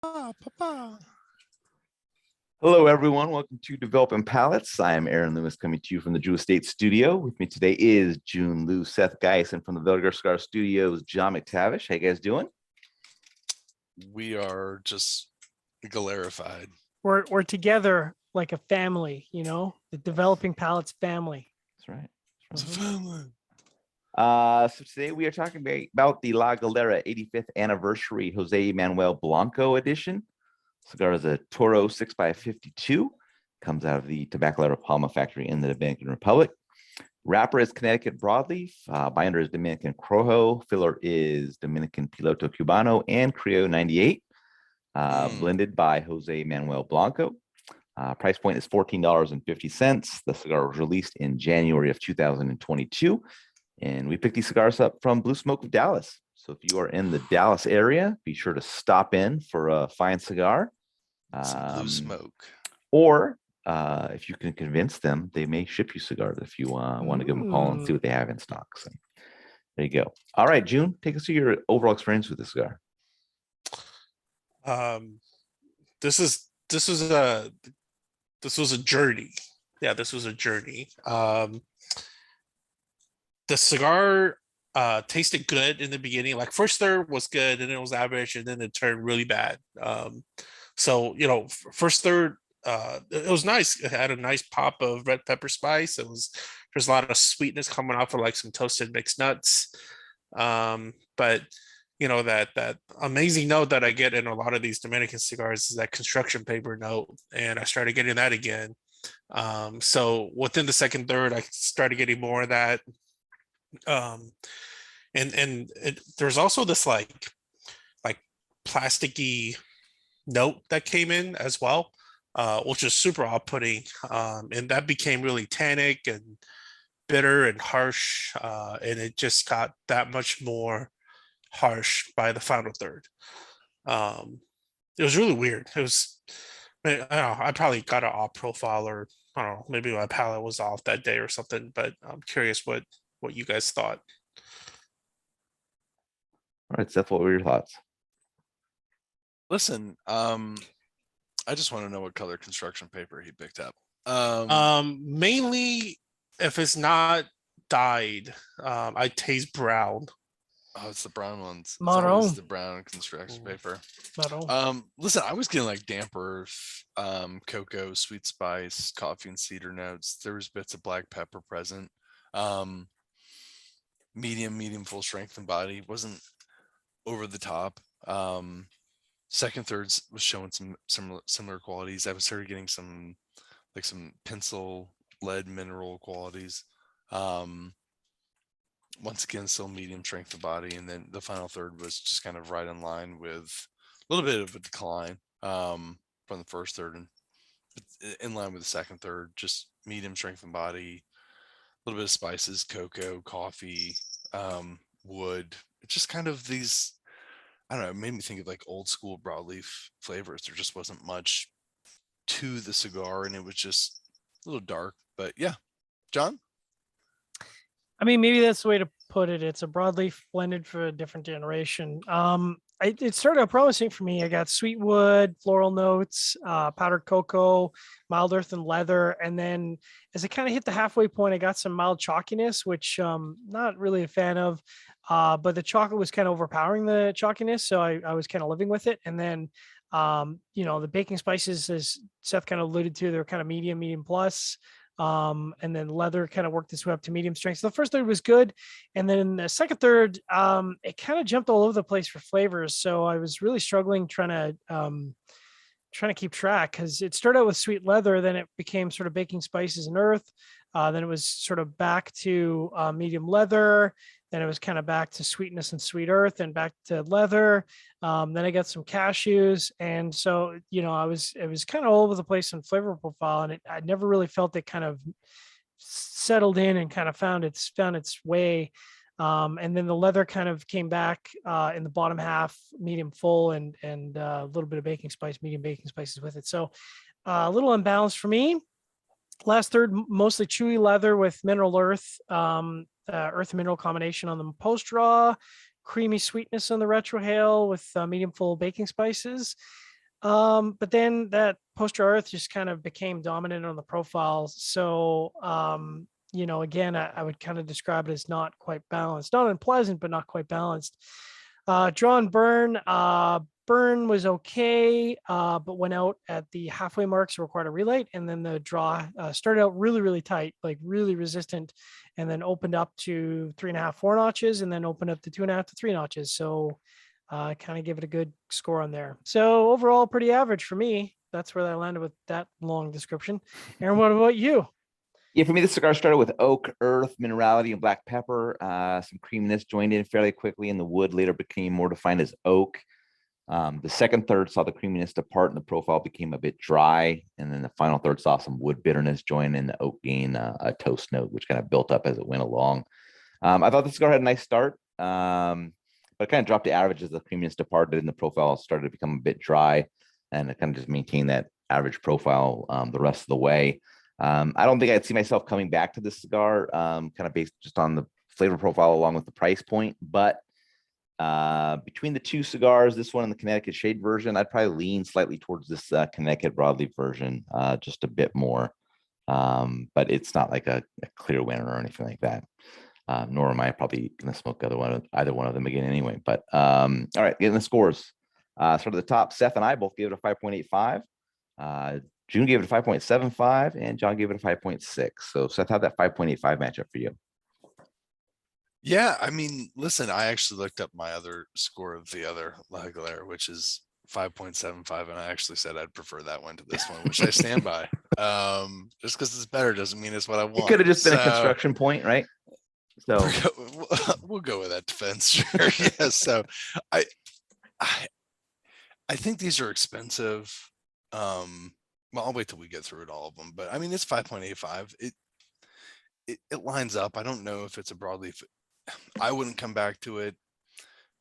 Papa. Hello, everyone. Welcome to Developing Palates. I am Aaron Lewis coming to you from the Drew Estate Studio. With me today is Jiunn, Lou, Seth Geis, and from the Velgar Cigar Studios, John McTavish. How you guys doing? We are just galerified. We're together like a family, you know, the Developing Palates family. That's right. It's a family. So today we are talking about the La Galera 85th Anniversary Jose Manuel Blanco edition. Cigar is a Toro 6x52. Comes out of the Tabacalera Palma factory in the Dominican Republic. Wrapper is Connecticut broadleaf. Binder is Dominican Crojo. Filler is Dominican Piloto Cubano and Criollo 98. Blended by Jose Manuel Blanco. Price point is $14.50. The cigar was released in January of 2022. And we picked these cigars up from Blue Smoke of Dallas. So if you are in the Dallas area, be sure to stop in for a fine cigar. Some Blue Smoke. Or if you can convince them, they may ship you cigars if you want to give them a call and see what they have in stock. So there you go. All right, Jiunn, take us through your overall experience with this cigar. This was a journey. Yeah, this was a journey. The cigar tasted good in the beginning. Like first third was good, and it was average, and then it turned really bad. So first third, it was nice. It had a nice pop of red pepper spice. There's a lot of sweetness coming off of like some toasted mixed nuts. But that amazing note that I get in a lot of these Dominican cigars is that construction paper note, and I started getting that again. So within the second third, I started getting more of that. There's also this like plasticky note that came in as well, which is super off-putting, and that became really tannic and bitter and harsh, and it just got that much more harsh by the final third. It was really weird. I don't know, I probably got an off profile, or I don't know, maybe my palate was off that day or something, but I'm curious what you guys thought. All right, Seth, what were your thoughts? Listen, I just want to know what color construction paper he picked up. Mainly if it's not dyed, I taste brown. Oh, it's the brown ones. It's Marron. always the brown construction paper. Marron. Listen, I was getting like damper, cocoa, sweet spice, coffee, and cedar notes. There was bits of black pepper present. Medium full strength and body. Wasn't over the top. Second thirds was showing some similar qualities. I was started getting some pencil lead mineral qualities. Once again, still medium strength of body, and then the final third was just kind of right in line with a little bit of a decline from the first third, and in line with the second third, just medium strength and body, a little bit of spices, cocoa, coffee, wood. It's just kind of these, I don't know, it made me think of like old school broadleaf flavors. There just wasn't much to the cigar, and it was just a little dark. But yeah, John? I mean, maybe that's the way to put it. It's a broadleaf blended for a different generation. It started out promising for me. I got sweet wood, floral notes, powdered cocoa, mild earth and leather. And then as I kind of hit the halfway point, I got some mild chalkiness, which not really a fan of. But the chocolate was kind of overpowering the chalkiness. So I was kind of living with it. And then, the baking spices, as Seth kind of alluded to, they're kind of medium plus. And then leather kind of worked its way up to medium strength. So the first third was good. And then the second third, it kind of jumped all over the place for flavors. So I was really struggling trying to keep track, because it started out with sweet leather, then it became sort of baking spices and earth. Then it was sort of back to medium leather. Then it was kind of back to sweetness and sweet earth, and back to leather. Then I got some cashews. And so, it was kind of all over the place in flavor profile. And I never really felt it kind of settled in and kind of found its way. And then the leather kind of came back in the bottom half, medium full, and a little bit of baking spice, medium baking spices with it. So a little unbalanced for me. Last third, mostly chewy leather with mineral earth, earth and mineral combination on the post draw, creamy sweetness on the retrohale with medium full baking spices. But then that poster earth just kind of became dominant on the profile. So, again, I would kind of describe it as not quite balanced, not unpleasant, but not quite balanced. Draw and burn. Burn was okay, but went out at the halfway mark, so required a relight. And then the draw started out really, really tight, like really resistant, and then opened up to 3.5, 4 notches, and then opened up to 2.5 to 3 notches. So kind of give it a good score on there. So overall, pretty average for me. That's where I landed with that long description. Aaron, what about you? Yeah, for me, the cigar started with oak, earth, minerality, and black pepper. Some creaminess joined in fairly quickly, and the wood later became more defined as oak. The second third saw the creaminess depart, and the profile became a bit dry. And then the final third saw some wood bitterness join in, the oak gain a toast note, which kind of built up as it went along. I thought the cigar had a nice start, but it kind of dropped to average as the creaminess departed and the profile started to become a bit dry, and it kind of just maintained that average profile the rest of the way. I don't think I'd see myself coming back to this cigar, kind of based just on the flavor profile along with the price point. But between the two cigars, this one and the Connecticut Shade version, I'd probably lean slightly towards this Connecticut Broadleaf version, just a bit more. But it's not like a clear winner or anything like that. Nor am I probably going to smoke either one of them again anyway. But all right, getting the scores. Start at the top. Seth and I both gave it a 5.85. Jiunn gave it a 5.75, and John gave it a 5.6. So Seth, how'd that 5.85 matchup for you? Yeah, I mean, listen, I actually looked up my other score of the other La Galera, which is 5.75, and I actually said I'd prefer that one to this one, which I stand by. Just because it's better doesn't mean it's what I want. It could have just been a construction point, right? So we'll go with that defense. Sure. Yeah. So I think these are expensive. Well, I'll wait till we get through it, all of them. But I mean, it's 5.85. It lines up. I don't know if it's a broadleaf. I wouldn't come back to it.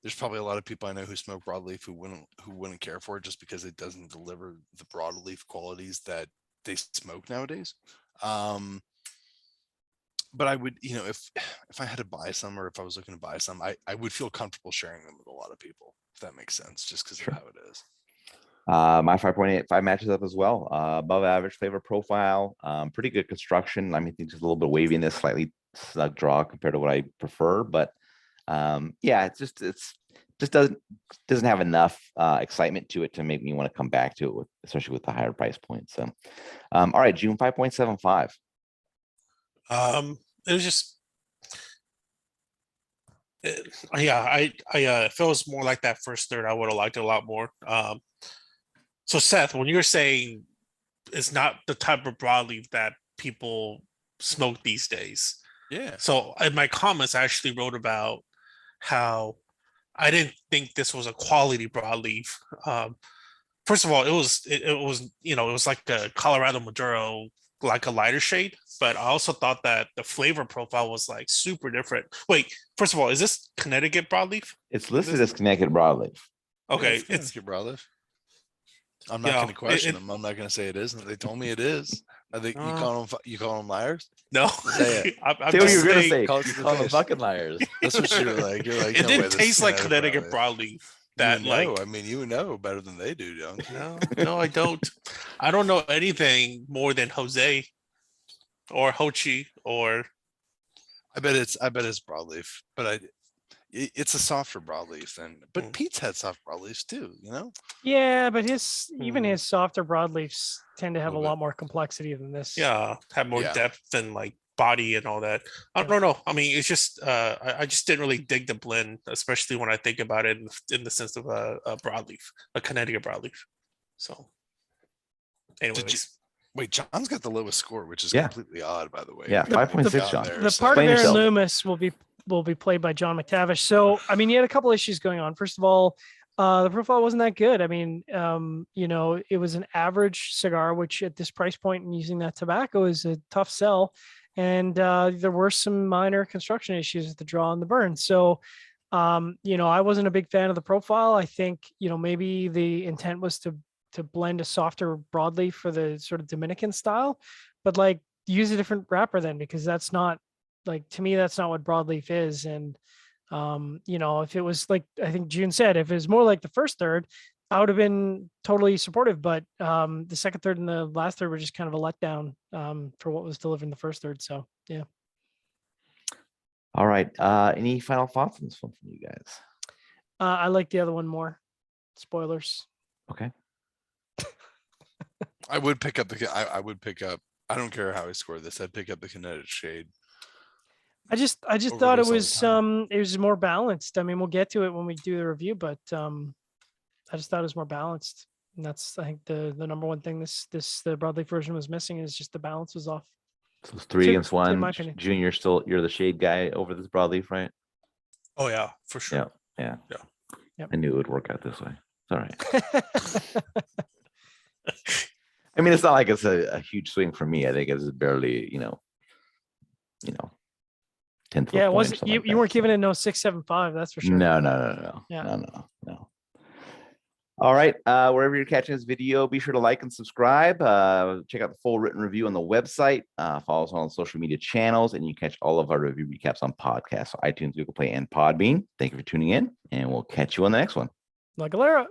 There's probably a lot of people I know who smoke broadleaf who wouldn't care for it just because it doesn't deliver the broadleaf qualities that they smoke nowadays. But I would, if I had to buy some, or if I was looking to buy some, I would feel comfortable sharing them with a lot of people, if that makes sense, just because of how it is. My 5.85 matches up as well. Above average flavor profile, pretty good construction. I mean, I think just a little bit waviness, slightly snug draw compared to what I prefer, but yeah, it's just doesn't have enough excitement to it to make me want to come back to it, especially with the higher price point. So, all right, Jiunn, 5.75. It was just, yeah, if it was more like that first third, I would have liked it a lot more. So Seth, when you're saying it's not the type of broadleaf that people smoke these days. Yeah. So in my comments, I actually wrote about how I didn't think this was a quality broadleaf. First of all, it was like a Colorado Maduro, like a lighter shade, but I also thought that the flavor profile was like super different. Wait, first of all, is this Connecticut broadleaf? It's listed as Connecticut Broadleaf. Okay, Yeah, it's your broadleaf. I'm not Yeah, going to question them. I'm not going to say it isn't. They told me it is. I think you call them liars. No, Say it. I'm Say what just you were gonna saying, say. Call it You to the call them face. fucking liars. That's what you're like. You're like, it no way, didn't this taste is like Connecticut broadleaf. That You know, like, I mean, you know better than they do, don't you? no, I don't. I don't know anything more than Jose or Hochi or I bet it's broadleaf, but it's a softer broadleaf than. But Pete's had soft broadleafs too, Yeah, but even Hmm. his softer broadleafs tend to have a Little bit. lot more complexity than this. yeah, have more Yeah. depth and like body and all that. I don't know. I mean, it's just I just didn't really dig the blend, especially when I think about it in the sense of a broadleaf, a Connecticut broadleaf. So, anyways. Wait, John's got the lowest score, which is Yeah. completely odd, by the way. Yeah, 5.6, John. The part of Explain Aaron yourself. Loomis will be played by John McTavish. So, I mean, he had a couple issues going on. First of all, the profile wasn't that good. I mean, it was an average cigar, which at this price point and using that tobacco is a tough sell. And there were some minor construction issues with the draw and the burn. So, I wasn't a big fan of the profile. I think, maybe the intent was to blend a softer broadleaf for the sort of Dominican style, but like use a different wrapper then, because that's not like, to me, that's not what broadleaf is. And, if it was like, I think Jiunn said, if it was more like the first third, I would have been totally supportive, but the second third and the last third were just kind of a letdown for what was delivered in the first third. So yeah. All right. Any final thoughts on this one from you guys? I like the other one more. Spoilers. Okay. I would pick up I would pick up. I don't care how I score this. I'd pick up the Kinetic Shade. I just over thought it this all the was more balanced. I mean, we'll get to it when we do the review, but I just thought it was more balanced. And that's, I think, the number one thing the broadleaf version was missing is just the balance was off. So it's 3 To- against in 1. my opinion. Junior, you're the shade guy over this broadleaf, right? Oh yeah, for sure. Yeah. Yep. I knew it would work out this way. It's all right. I mean, it's not like it's a huge swing for me. I think it's barely, tenth. Yeah, it wasn't you weren't giving it no 6.75, that's for sure. No. Yeah. No. All right. Wherever you're catching this video, be sure to like and subscribe. Check out the full written review on the website. Follow us on social media channels, and you catch all of our review recaps on podcasts, so iTunes, Google Play, and Podbean. Thank you for tuning in, and we'll catch you on the next one. La Galera.